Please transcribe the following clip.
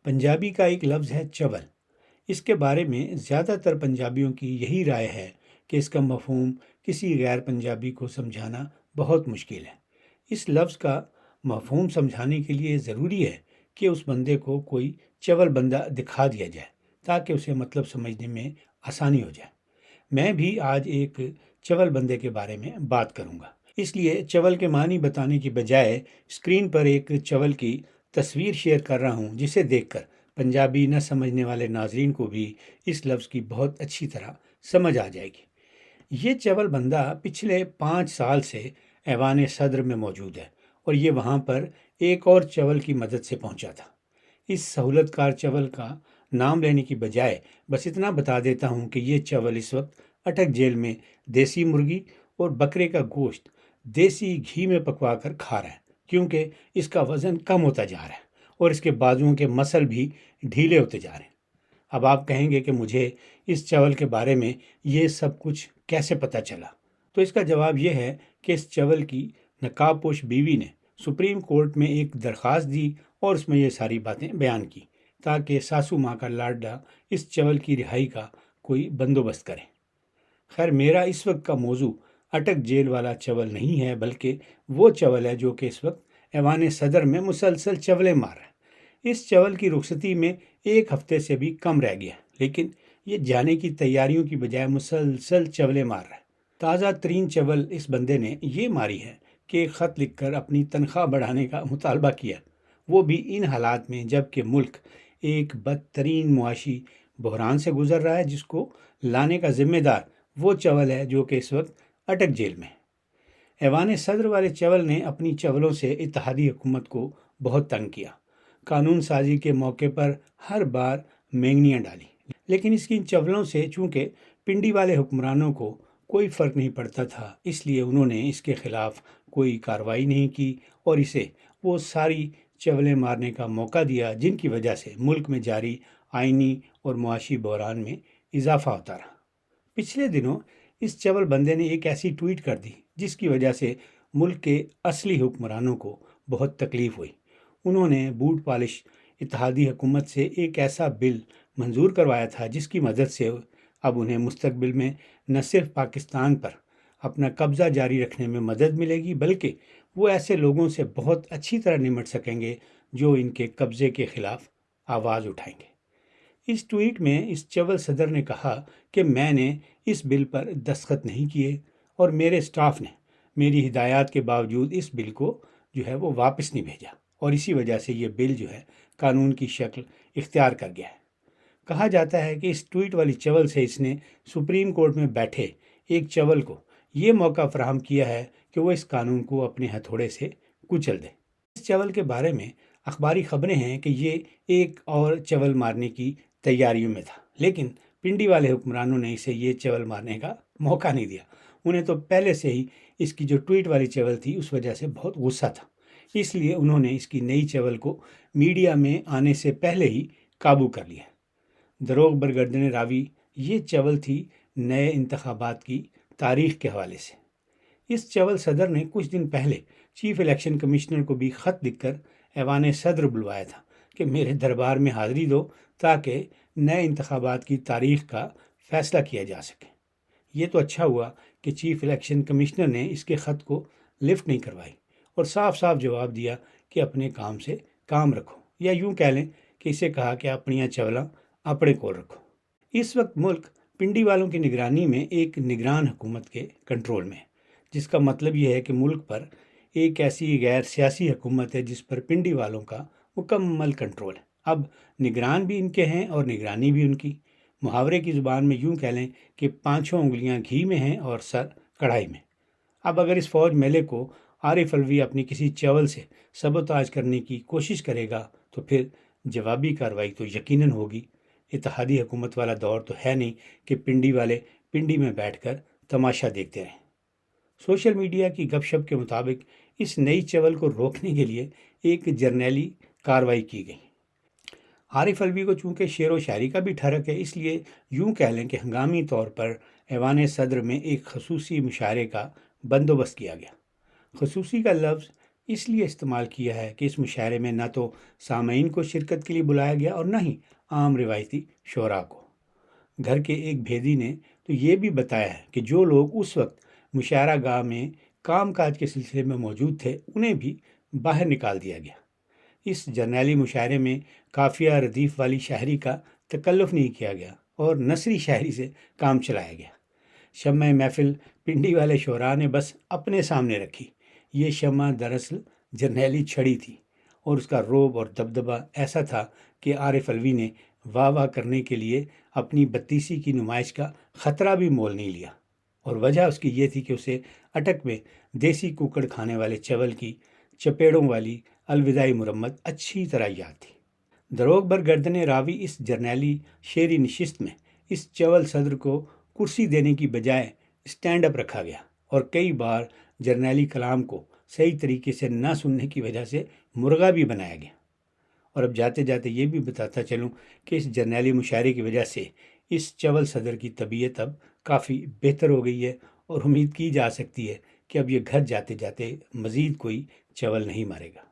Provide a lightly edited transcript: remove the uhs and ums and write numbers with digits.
پنجابی کا ایک لفظ ہے چول۔ اس کے بارے میں زیادہ تر پنجابیوں کی یہی رائے ہے کہ اس کا مفہوم کسی غیر پنجابی کو سمجھانا بہت مشکل ہے۔ اس لفظ کا مفہوم سمجھانے کے لیے ضروری ہے کہ اس بندے کو کوئی چول بندہ دکھا دیا جائے تاکہ اسے مطلب سمجھنے میں آسانی ہو جائے۔ میں بھی آج ایک چول بندے کے بارے میں بات کروں گا، اس لیے چول کے معنی بتانے کی بجائے اسکرین پر ایک چول کی تصویر شیئر کر رہا ہوں، جسے دیکھ کر پنجابی نہ سمجھنے والے ناظرین کو بھی اس لفظ کی بہت اچھی طرح سمجھ آ جائے گی۔ یہ چول بندہ پچھلے 5 سال سے ایوان صدر میں موجود ہے اور یہ وہاں پر ایک اور چول کی مدد سے پہنچا تھا۔ اس سہولت کار چول کا نام لینے کی بجائے بس اتنا بتا دیتا ہوں کہ یہ چول اس وقت اٹک جیل میں دیسی مرغی اور بکرے کا گوشت دیسی گھی میں پکوا کر کھا رہا ہے، کیونکہ اس کا وزن کم ہوتا جا رہا ہے اور اس کے بازوؤں کے مسل بھی ڈھیلے ہوتے جا رہے ہیں۔ اب آپ کہیں گے کہ مجھے اس چول کے بارے میں یہ سب کچھ کیسے پتہ چلا؟ تو اس کا جواب یہ ہے کہ اس چول کی نقاب پوش بیوی نے سپریم کورٹ میں ایک درخواست دی اور اس میں یہ ساری باتیں بیان کی تاکہ ساسو ماں کا لاڈلا اس چول کی رہائی کا کوئی بندوبست کرے۔ خیر، میرا اس وقت کا موضوع اٹک جیل والا چول نہیں ہے، بلکہ وہ چول ہے جو کہ اس وقت ایوان صدر میں مسلسل چولیں مار رہا ہے۔ اس چول کی رخصتی میں 1 ہفتے سے بھی کم رہ گیا، لیکن یہ جانے کی تیاریوں کی بجائے مسلسل چولیں مار رہا ہے۔ تازہ ترین چول اس بندے نے یہ ماری ہے کہ ایک خط لکھ کر اپنی تنخواہ بڑھانے کا مطالبہ کیا، وہ بھی ان حالات میں جب کہ ملک ایک بدترین معاشی بحران سے گزر رہا ہے، جس کو لانے کا ذمہ دار وہ چول ہے جو کہ اس وقت اٹک جیل میں ہے۔ ایوان صدر والے چول نے اپنی چولوں سے اتحادی حکومت کو بہت تنگ کیا، قانون سازی کے موقع پر ہر بار مینگنیاں ڈالی، لیکن اس کی چولوں سے چونکہ پنڈی والے حکمرانوں کو کوئی فرق نہیں پڑتا تھا، اس لیے انہوں نے اس کے خلاف کوئی کارروائی نہیں کی اور اسے وہ ساری چولیں مارنے کا موقع دیا جن کی وجہ سے ملک میں جاری آئینی اور معاشی بحران میں اضافہ ہوتا رہا۔ پچھلے دنوں اس چول بندے نے ایک ایسی ٹویٹ کر دی جس کی وجہ سے ملک کے اصلی حکمرانوں کو بہت تکلیف ہوئی۔ انہوں نے بوٹ پالش اتحادی حکومت سے ایک ایسا بل منظور کروایا تھا جس کی مدد سے اب انہیں مستقبل میں نہ صرف پاکستان پر اپنا قبضہ جاری رکھنے میں مدد ملے گی، بلکہ وہ ایسے لوگوں سے بہت اچھی طرح نمٹ سکیں گے جو ان کے قبضے کے خلاف آواز اٹھائیں گے۔ اس ٹویٹ میں اس چول صدر نے کہا کہ میں نے اس بل پر دستخط نہیں کیے اور میرے اسٹاف نے میری ہدایات کے باوجود اس بل کو جو ہے وہ واپس نہیں بھیجا، اور اسی وجہ سے یہ بل جو ہے قانون کی شکل اختیار کر گیا ہے۔ کہا جاتا ہے کہ اس ٹویٹ والی چول سے اس نے سپریم کورٹ میں بیٹھے ایک چول کو یہ موقع فراہم کیا ہے کہ وہ اس قانون کو اپنے ہتھوڑے سے کچل دے۔ اس چول کے بارے میں اخباری خبریں ہیں کہ یہ ایک اور چول مارنے کی تیاریوں میں تھا، لیکن پنڈی والے حکمرانوں نے اسے یہ چول مارنے کا موقع نہیں دیا۔ انہیں تو پہلے سے ہی اس کی جو ٹویٹ والی چول تھی اس وجہ سے بہت غصہ تھا، اس لیے انہوں نے اس کی نئی چول کو میڈیا میں آنے سے پہلے ہی قابو کر لیا۔ دروغ برگردن راوی یہ چول تھی نئے انتخابات کی تاریخ کے حوالے سے۔ اس چول صدر نے کچھ دن پہلے چیف الیکشن کمشنر کو بھی خط لکھ کر ایوان صدر بلوایا تھا کہ میرے دربار میں حاضری دو تاکہ نئے انتخابات کی تاریخ کا فیصلہ کیا جا سکے۔ یہ تو اچھا ہوا کہ چیف الیکشن کمشنر نے اس کے خط کو لفٹ نہیں کروائی اور صاف صاف جواب دیا کہ اپنے کام سے کام رکھو، یا یوں کہہ لیں کہ اسے کہا کہ اپنیاں چولاں اپنے کول رکھو۔ اس وقت ملک پنڈی والوں کی نگرانی میں ایک نگران حکومت کے کنٹرول میں ہے، جس کا مطلب یہ ہے کہ ملک پر ایک ایسی غیر سیاسی حکومت ہے جس پر پنڈی والوں کا مکمل کنٹرول ہے۔ اب نگران بھی ان کے ہیں اور نگرانی بھی ان کی۔ محاورے کی زبان میں یوں کہہ لیں کہ 5 انگلیاں گھی میں ہیں اور سر کڑھائی میں۔ اب اگر اس فوج میلے کو عارف الوی اپنی کسی چول سے سبوتاژ کرنے کی کوشش کرے گا تو پھر جوابی کارروائی تو یقیناً ہوگی۔ اتحادی حکومت والا دور تو ہے نہیں کہ پنڈی والے پنڈی میں بیٹھ کر تماشا دیکھتے رہیں۔ سوشل میڈیا کی گپ شپ کے مطابق اس نئی چول کو روکنے کے لیے ایک جرنیلی کارروائی کی گئی۔ عارف الوی کو چونکہ شعر و شاعری کا بھی ٹھرک ہے، اس لیے یوں کہہ لیں کہ ہنگامی طور پر ایوان صدر میں ایک خصوصی مشاعرے کا بندوبست کیا گیا۔ خصوصی کا لفظ اس لیے استعمال کیا ہے کہ اس مشاعرے میں نہ تو سامعین کو شرکت کے لیے بلایا گیا اور نہ ہی عام روایتی شعراء کو۔ گھر کے ایک بھیدی نے تو یہ بھی بتایا ہے کہ جو لوگ اس وقت مشاعرہ گاہ میں کام کاج کے سلسلے میں موجود تھے انہیں بھی باہر نکال دیا گیا۔ اس جرنیلی مشاعرے میں قافیہ ردیف والی شاعری کا تکلف نہیں کیا گیا اور نثری شاعری سے کام چلایا گیا۔ شمع محفل پنڈی والے شعراء نے بس اپنے سامنے رکھی۔ یہ شمع دراصل جرنیلی چھڑی تھی اور اس کا روب اور دبدبہ ایسا تھا کہ عارف علوی نے واہ واہ کرنے کے لیے اپنی بتیسی کی نمائش کا خطرہ بھی مول نہیں لیا، اور وجہ اس کی یہ تھی کہ اسے اٹک میں دیسی کوکڑ کھانے والے چول کی چپیڑوں والی الوداعی مرمت اچھی طرح یاد تھی۔ دروغ بر گردن راوی اس جرنیلی شعری نشست میں اس چول صدر کو کرسی دینے کی بجائے اسٹینڈ اپ رکھا گیا اور کئی بار جرنیلی کلام کو صحیح طریقے سے نہ سننے کی وجہ سے مرغا بھی بنایا گیا۔ اور اب جاتے جاتے یہ بھی بتاتا چلوں کہ اس جرنیلی مشاعرے کی وجہ سے اس چول صدر کی طبیعت اب کافی بہتر ہو گئی ہے، اور امید کی جا سکتی ہے کہ اب یہ گھر جاتے جاتے مزید کوئی چول نہیں مارے گا۔